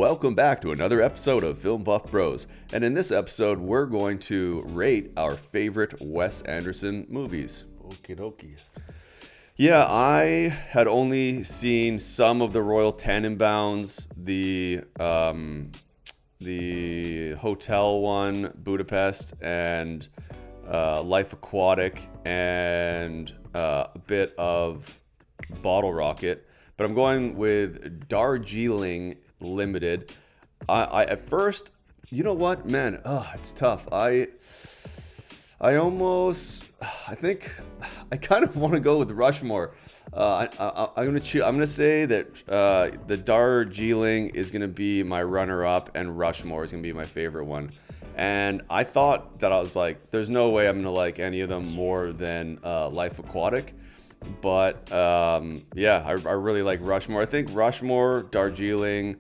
Welcome back to another episode of Film Buff Bros. And in this episode, we're going to rate our favorite Wes Anderson movies. Okie dokie. Yeah, I had only seen some of the Royal Tenenbaums, the hotel one, Budapest, and Life Aquatic, and a bit of Bottle Rocket. But I'm going with Darjeeling Limited. I at first, you know what, man? It's tough. I think I kind of want to go with Rushmore. I'm gonna say that the Darjeeling is gonna be my runner-up, and Rushmore is gonna be my favorite one. And I thought that I was like, there's no way I'm gonna like any of them more than Life Aquatic. But I really like Rushmore. I think Rushmore, Darjeeling,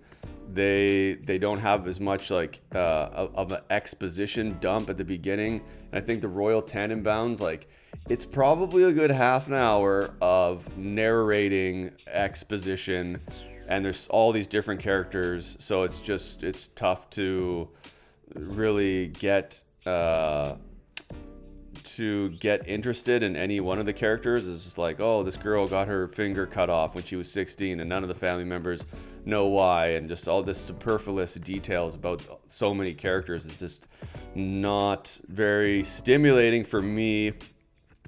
they don't have as much like of an exposition dump at the beginning. And I think the Royal Tenenbaums, like, it's probably a good half an hour of narrating exposition, and there's all these different characters, so it's tough to really get interested in any one of the characters. It's just like, oh, this girl got her finger cut off when she was 16 and none of the family members know why, and just all this superfluous details about so many characters. It's just not very stimulating for me.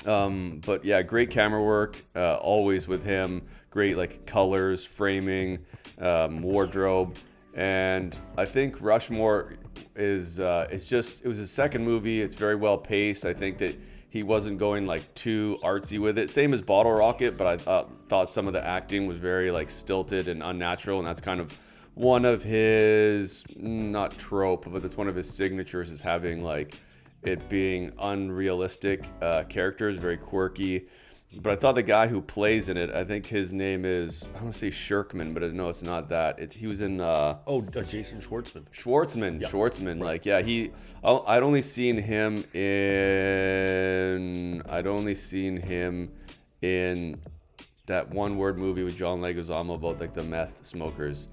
But yeah, great camera work, always with him. Great like colors, framing, wardrobe. And I think Rushmore is it was his second movie. It's very well paced. I think that he wasn't going like too artsy with it. Same as Bottle Rocket, but I thought some of the acting was very like stilted and unnatural, and that's kind of one of his, not trope, but it's one of his signatures, is having like it being unrealistic characters, very quirky. But I thought the guy who plays in it, I think his name is, I want to say Shirkman, but no, it's not that. He was in... Jason Schwartzman. Schwartzman, Yep. Schwartzman. Right. Like, yeah, I'd only seen him in that one-word movie with John Leguizamo about like the meth smokers.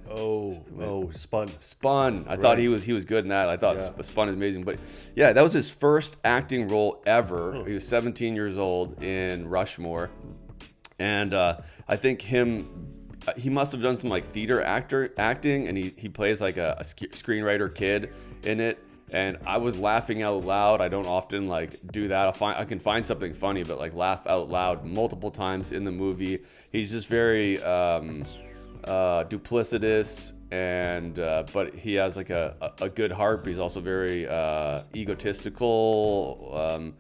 Spun. I thought he was good in that. I thought Spun is amazing. But yeah, that was his first acting role ever. He was 17 years old in Rushmore. And I think he must have done some like theater acting, and he plays like a screenwriter kid in it. And I was laughing out loud. I don't often like do that. I can find something funny, but like laugh out loud multiple times in the movie. He's just very duplicitous, and but he has like a good heart. But he's also very egotistical.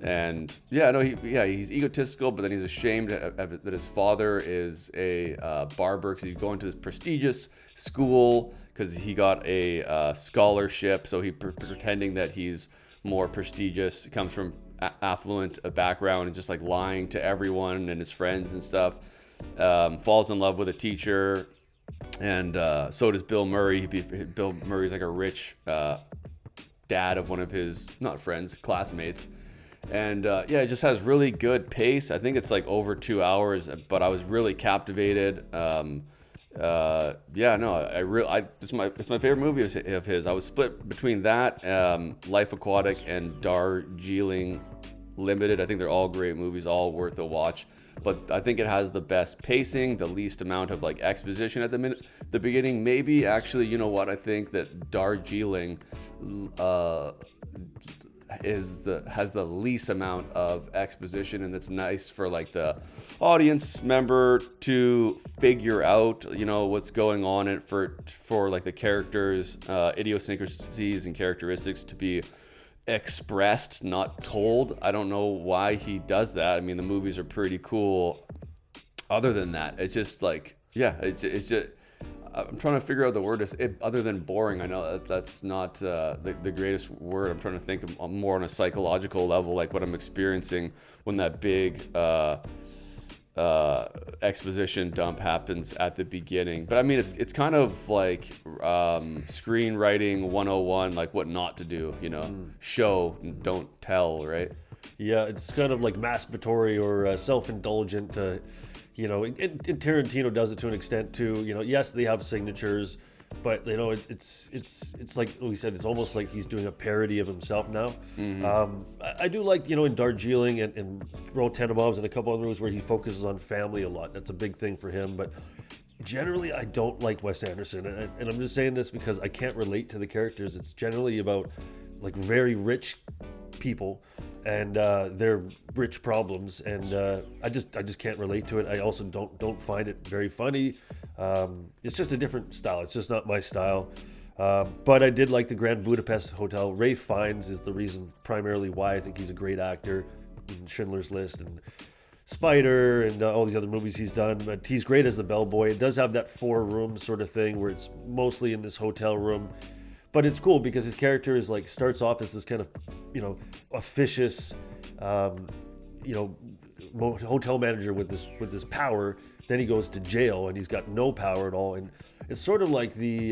And he's egotistical, but then he's ashamed that his father is a barber, because he's going to this prestigious school because he got a scholarship. So he's pretending that he's more prestigious, comes from affluent background, and just like lying to everyone and his friends and stuff. Falls in love with a teacher, and so does Bill Murray. Bill Murray's like a rich dad of one of his, not friends, classmates. And it just has really good pace. I think it's like over 2 hours, but I was really captivated. It's my favorite movie of his. I was split between that, Life Aquatic, and Darjeeling Limited. I think they're all great movies, all worth a watch. But I think it has the best pacing, the least amount of like exposition at the beginning. Maybe actually, you know what? I think that Darjeeling has the least amount of exposition, and it's nice for like the audience member to figure out, you know, what's going on, and for like the characters' idiosyncrasies and characteristics to be expressed, not told. I don't know why he does that. I mean, the movies are pretty cool. Other than that, it's just like, it's just. I'm trying to figure out the word other than boring. I know that's not the greatest word. I'm trying to think of more on a psychological level, like what I'm experiencing when that big exposition dump happens at the beginning. But I mean, it's kind of like screenwriting 101, like what not to do, you know, show, don't tell, right? Yeah, it's kind of like masturbatory or self-indulgent. And Tarantino does it to an extent too. Yes, they have signatures, But it's like we said, it's almost like he's doing a parody of himself now. I do like in Darjeeling and Royal Tenenbaums and a couple other movies where he focuses on family a lot. That's a big thing for him. But generally, I don't like Wes Anderson, and I'm just saying this because I can't relate to the characters. It's generally about like very rich people and their rich problems, and I just can't relate to it. I also don't find it very funny. It's just a different style. It's just not my style. But I did like the Grand Budapest Hotel. Ralph Fiennes is the reason primarily why I think he's a great actor in Schindler's List and Spider and all these other movies he's done. But he's great as the bellboy. It does have that 4-room sort of thing where it's mostly in this hotel room. But it's cool because his character is like starts off as this kind of, officious, hotel manager with this power. Then he goes to jail and he's got no power at all. And it's sort of like the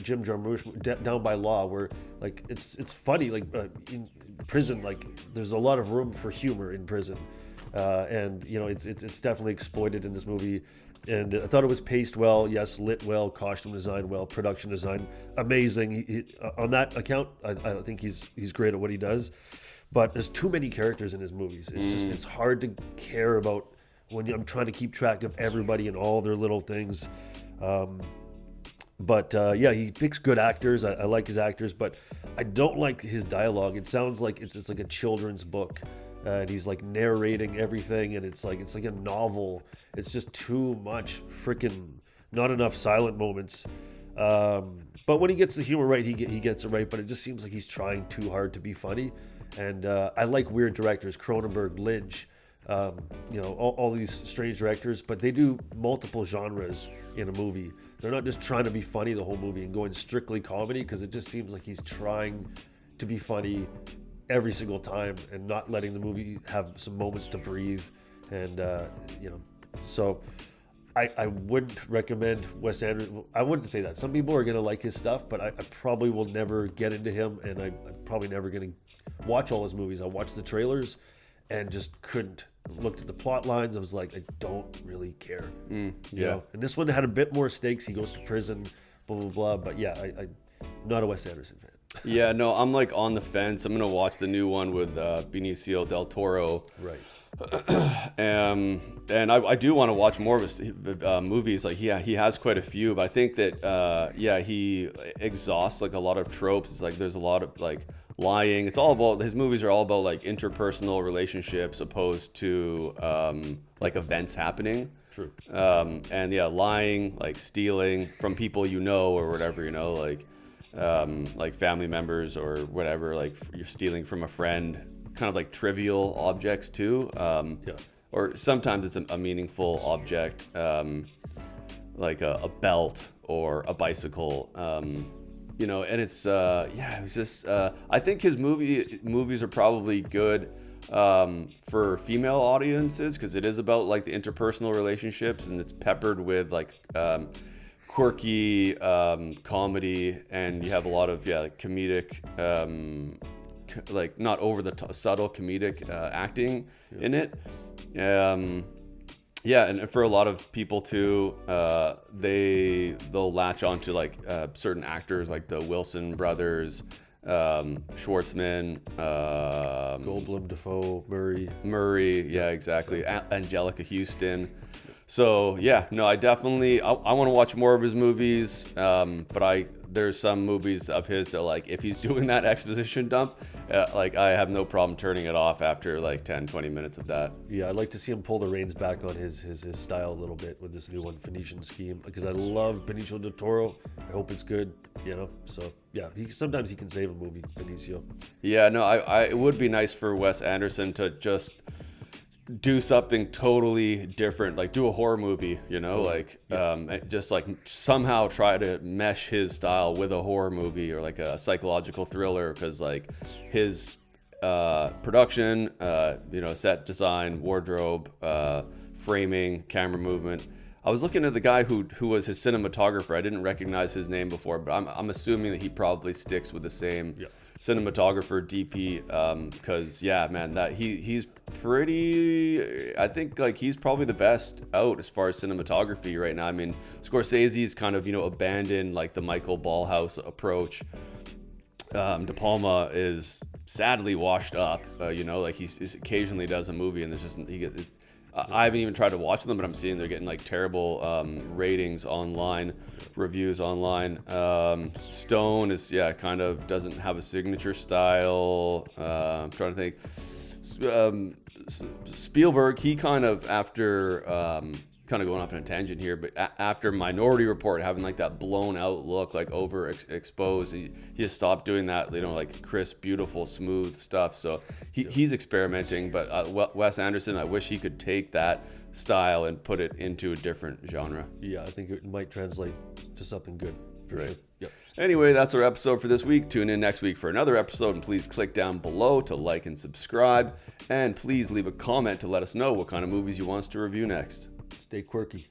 Jim Jarmusch Down by Law, where like it's funny. Like in prison, like there's a lot of room for humor in prison, and it's definitely exploited in this movie. And I thought it was paced well, yes, lit well, costume design well, production design amazing. On that account, I think he's great at what he does. But there's too many characters in his movies. It's hard to care about when I'm trying to keep track of everybody and all their little things. But he picks good actors. I like his actors, but I don't like his dialogue. It sounds like it's like a children's book. And he's like narrating everything, and it's like a novel. It's just too much freaking, not enough silent moments. But when he gets the humor right, he gets it right. But it just seems like he's trying too hard to be funny. And I like weird directors, Cronenberg, Lynch, all these strange directors, but they do multiple genres in a movie. They're not just trying to be funny the whole movie and going strictly comedy, because it just seems like he's trying to be funny every single time and not letting the movie have some moments to breathe. And so I wouldn't recommend Wes Anderson. I wouldn't say that. Some people are going to like his stuff, but I probably will never get into him, and I'm probably never going to watch all his movies. I watched the trailers and just couldn't. Looked at the plot lines. I was like, I don't really care. And this one had a bit more stakes. He goes to prison, blah, blah, blah. But yeah, I'm not a Wes Anderson fan. Yeah, no, I'm like on the fence. I'm gonna watch the new one with Benicio del Toro. Right. And I do want to watch more of his movies. Like, he has quite a few, but I think that he exhausts like a lot of tropes. It's like there's a lot of like lying. It's all about, his movies are all about like interpersonal relationships opposed to like events happening. True. And lying, like stealing from people or whatever, like family members or whatever, like you're stealing from a friend, kind of like trivial objects too. Or sometimes it's a meaningful object, like a belt or a bicycle, and it's it was just I think his movies are probably good for female audiences, because it is about like the interpersonal relationships, and it's peppered with like quirky comedy, and you have a lot of like comedic like not over the subtle comedic acting in it. And for a lot of people too, they'll latch onto like certain actors like the Wilson brothers, Schwartzman, Goldblum, Dafoe, Murray, yeah, exactly, Angelica Houston. So I definitely I want to watch more of his movies, but there's some movies of his that, like, if he's doing that exposition dump, like I have no problem turning it off after like 10-20 minutes of that. Yeah, I'd like to see him pull the reins back on his style a little bit with this new one, Phoenician Scheme, because I love Benicio del Toro. I hope it's good, So yeah, sometimes he can save a movie, Benicio. Yeah, no, it would be nice for Wes Anderson to just do something totally different, like do a horror movie, just like somehow try to mesh his style with a horror movie or like a psychological thriller, because like his production, set design, wardrobe, framing, camera movement. I was looking at the guy who was his cinematographer. I didn't recognize his name before, but I'm assuming that he probably sticks with the same cinematographer, DP, because yeah, man, that he's pretty. I think like he's probably the best out as far as cinematography right now. I mean, Scorsese's kind of abandoned like the Michael Ballhaus approach. De Palma is sadly washed up. Like he occasionally does a movie and there's just I haven't even tried to watch them, but I'm seeing they're getting like terrible ratings online, reviews online. Stone is kind of doesn't have a signature style. I'm trying to think. Spielberg, he kind of after kind of going off on a tangent here, but after Minority Report having like that blown out look, like overexposed, he just stopped doing that, like crisp, beautiful, smooth stuff. So he's experimenting, but Wes Anderson, I wish he could take that style and put it into a different genre. Yeah, I think it might translate to something good for sure. Yep. Anyway, that's our episode for this week. Tune in next week for another episode, and please click down below to like and subscribe, and please leave a comment to let us know what kind of movies you want us to review next. Stay quirky.